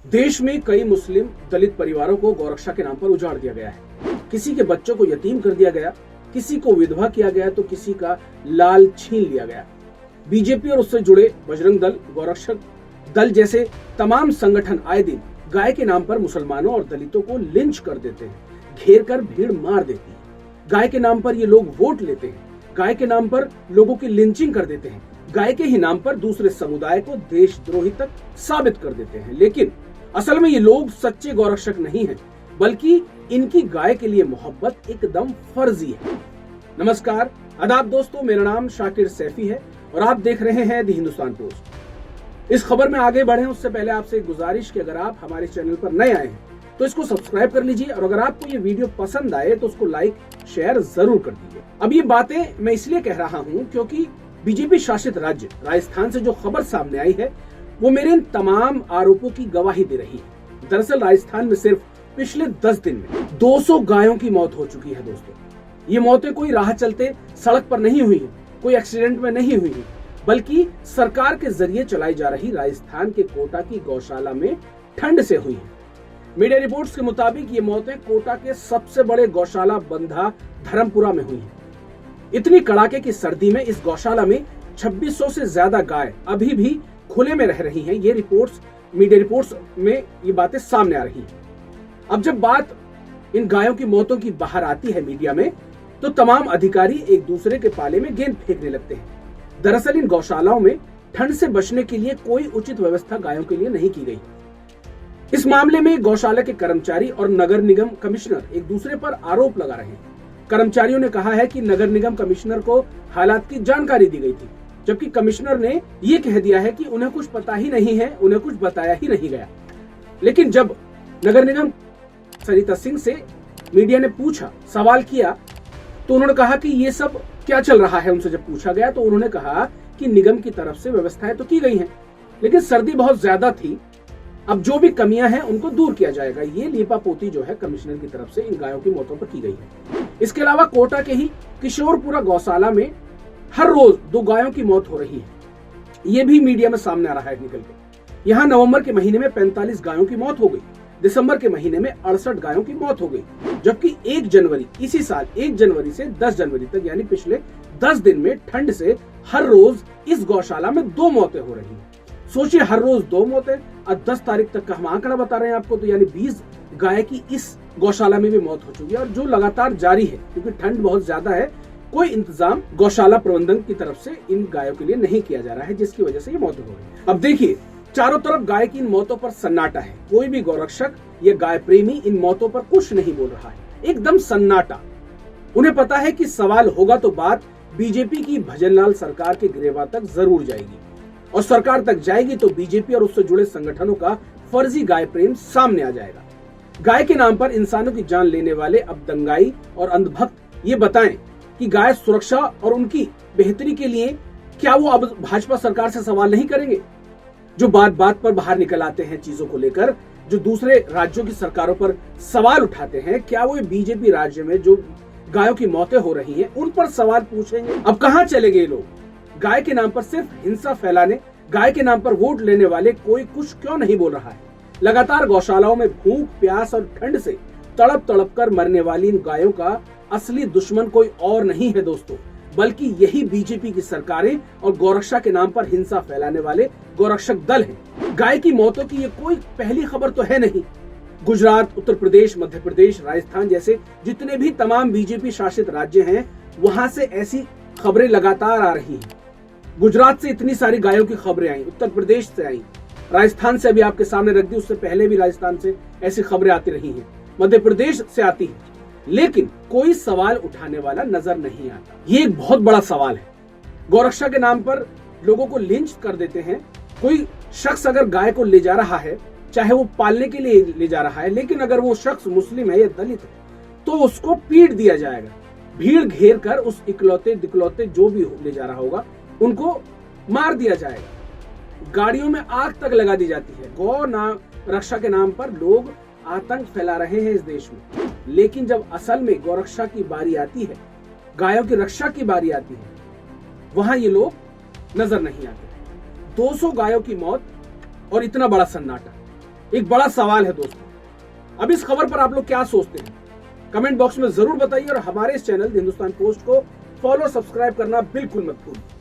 देश में कई मुस्लिम दलित परिवारों को गौरक्षा के नाम पर उजाड़ दिया गया है। किसी के बच्चों को यतीम कर दिया गया, किसी को विधवा किया गया तो किसी का लाल छीन लिया गया। बीजेपी और उससे जुड़े बजरंग दल, गौरक्षक दल जैसे तमाम संगठन आए दिन गाय के नाम पर मुसलमानों और दलितों को लिंच कर देते हैं, घेर कर भीड़ मार देती है। गाय के नाम पर ये लोग वोट लेते हैं, गाय के नाम पर लोगों की लिंचिंग कर देते हैं, गाय के ही नाम पर दूसरे समुदाय को देशद्रोही तक साबित कर देते हैं। लेकिन असल में ये लोग सच्चे गौरक्षक नहीं हैं, बल्कि इनकी गाय के लिए मोहब्बत एकदम फर्जी है। नमस्कार, आदाब दोस्तों, मेरा नाम शाकिर सैफी है और आप देख रहे हैं दी हिंदुस्तान पोस्ट। इस खबर में आगे बढ़े उससे पहले आपसे एक गुजारिश कि अगर आप हमारे चैनल पर नए आए हैं तो इसको सब्सक्राइब कर लीजिए और अगर आपको ये वीडियो पसंद आए तो उसको लाइक शेयर जरूर कर दीजिए। अब ये बातें मैं इसलिए कह रहा हूँ क्योंकि बीजेपी शासित राज्य राजस्थान से जो खबर सामने आई है वो मेरे इन तमाम आरोपों की गवाही दे रही है। दरअसल राजस्थान में सिर्फ पिछले 10 दिन में 200 गायों की मौत हो चुकी है दोस्तों। ये मौतें कोई राह चलते सड़क पर नहीं हुई है, कोई एक्सीडेंट में नहीं हुई है, बल्कि सरकार के जरिए चलाई जा रही राजस्थान के कोटा की गौशाला में ठंड से हुई है। मीडिया रिपोर्ट्स के मुताबिक ये मौतें कोटा के सबसे बड़े गौशाला बंधा धर्मपुरा में हुई हैं। इतनी कड़ाके की सर्दी में इस गौशाला में 2600 से ज्यादा गाय अभी भी खुले में रह रही हैं। ये रिपोर्ट्स, मीडिया रिपोर्ट्स में ये बातें सामने आ रही हैं। अब जब बात इन गायों की मौतों की बाहर आती है मीडिया में, तो तमाम अधिकारी एक दूसरे के पाले में गेंद फेंकने लगते हैं। दरअसल इन गौशालाओं में ठंड से बचने के लिए कोई उचित व्यवस्था गायों के लिए नहीं की गई। इस मामले में गौशाला के कर्मचारी और नगर निगम कमिश्नर एक दूसरे पर आरोप लगा रहे हैं। कर्मचारियों ने कहा है कि नगर निगम कमिश्नर को हालात की जानकारी दी गई थी, जबकि कमिश्नर ने ये कह दिया है कि उन्हें कुछ पता ही नहीं है, उन्हें कुछ बताया ही नहीं गया। लेकिन जब नगर निगम सरिता सिंह से मीडिया ने पूछा, सवाल किया, तो उन्होंने कहा कि ये सब क्या चल रहा है। उनसे जब पूछा गया तो उन्होंने कहा कि निगम की तरफ से व्यवस्थाएं तो की गई हैं, लेकिन सर्दी बहुत ज्यादा थी, अब जो भी कमियां हैं उनको दूर किया जाएगा। ये लीपापोती जो है कमिश्नर की तरफ से इन गायों की मौतों पर की गई है। इसके अलावा कोटा के ही किशोरपुरा गौशाला में हर रोज 2 गायों की मौत हो रही है। ये भी मीडिया में सामने आ रहा है निकल के। यहाँ नवंबर के महीने में 45 गायों की मौत हो गई, दिसंबर के महीने में 68 गायों की मौत हो गई, जबकि 1 जनवरी इसी साल 1 जनवरी से 10 जनवरी तक यानी पिछले 10 दिन में ठंड से हर रोज इस गौशाला में 2 मौतें हो रही हैं। सोचिए, हर रोज 2 मौतें। अब 10 तारीख तक का हम आंकड़ा बता रहे हैं आपको, तो यानी 20 गाय की इस गौशाला में भी मौत हो चुकी है और जो लगातार जारी है क्योंकि ठंड बहुत ज्यादा है। कोई इंतजाम गौशाला प्रबंधन की तरफ से इन गायों के लिए नहीं किया जा रहा है, जिसकी वजह से ये मौतें हो रही है। अब देखिए, चारों तरफ गाय की इन मौतों पर सन्नाटा है। कोई भी गौरक्षक या गाय प्रेमी इन मौतों पर कुछ नहीं बोल रहा है, एकदम सन्नाटा। उन्हें पता है कि सवाल होगा तो बात बीजेपी की भजनलाल सरकार के गिरेबान तक जरूर जाएगी और सरकार तक जाएगी तो बीजेपी और उससे जुड़े संगठनों का फर्जी गाय प्रेम सामने आ जाएगा। गाय के नाम पर इंसानों की जान लेने वाले अब दंगाई और अंधभक्त ये बताएं कि गाय सुरक्षा और उनकी बेहतरी के लिए क्या वो अब भाजपा सरकार से सवाल नहीं करेंगे? जो बात बात पर बाहर निकल आते हैं चीजों को लेकर, जो दूसरे राज्यों की सरकारों पर सवाल उठाते हैं, क्या वो बीजेपी राज्य में जो गायों की मौतें हो रही हैं उन पर सवाल पूछेंगे? अब कहाँ चले गए लोग? गाय के नाम पर सिर्फ हिंसा फैलाने, गाय के नाम पर वोट लेने वाले कोई कुछ क्यों नहीं बोल रहा है? लगातार गौशालाओं में भूख, प्यास और ठंड से तड़प तड़प कर मरने वाली इन गायों का असली दुश्मन कोई और नहीं है दोस्तों, बल्कि यही बीजेपी की सरकारें और गौरक्षा के नाम पर हिंसा फैलाने वाले गौरक्षक दल हैं। गाय की मौतों की ये कोई पहली खबर तो है नहीं। गुजरात, उत्तर प्रदेश, मध्य प्रदेश, राजस्थान जैसे जितने भी तमाम बीजेपी शासित राज्य हैं, वहां से ऐसी खबरें लगातार आ रही हैं। गुजरात से इतनी सारी गायों की खबरें आई, उत्तर प्रदेश से आई, राजस्थान से अभी आपके सामने रख दी, उससे पहले भी राजस्थान से ऐसी खबरें आती रही हैं, मध्य प्रदेश से आती है, लेकिन कोई सवाल उठाने वाला नजर नहीं आता। ये एक बहुत बड़ा सवाल है। गौरक्षा के नाम पर लोगों को लिंच कर देते हैं। कोई शख्स अगर गाय को ले जा रहा है, चाहे वो पालने के लिए ले जा रहा है, लेकिन अगर वो शख्स मुस्लिम है या दलित है तो उसको पीट दिया जाएगा। भीड़ घेर कर उस इकलौते दिकलौते जो भी ले जा रहा होगा उनको मार दिया जाएगा। गाड़ियों में आग तक लगा दी जाती है। गौ नाम रक्षा के नाम पर लोग आतंक फैला रहे हैं इस देश में, लेकिन जब असल में गौरक्षा की बारी आती है, गायों की रक्षा की बारी आती है, वहां ये लोग नजर नहीं आते। 200 गायों की मौत और इतना बड़ा सन्नाटा। एक बड़ा सवाल है दोस्तों। अब इस खबर पर आप लोग क्या सोचते हैं, कमेंट बॉक्स में जरूर बताइए और हमारे इस चैनल हिंदुस्तान पोस्ट को फॉलो सब्सक्राइब करना बिल्कुल मत भूलिए।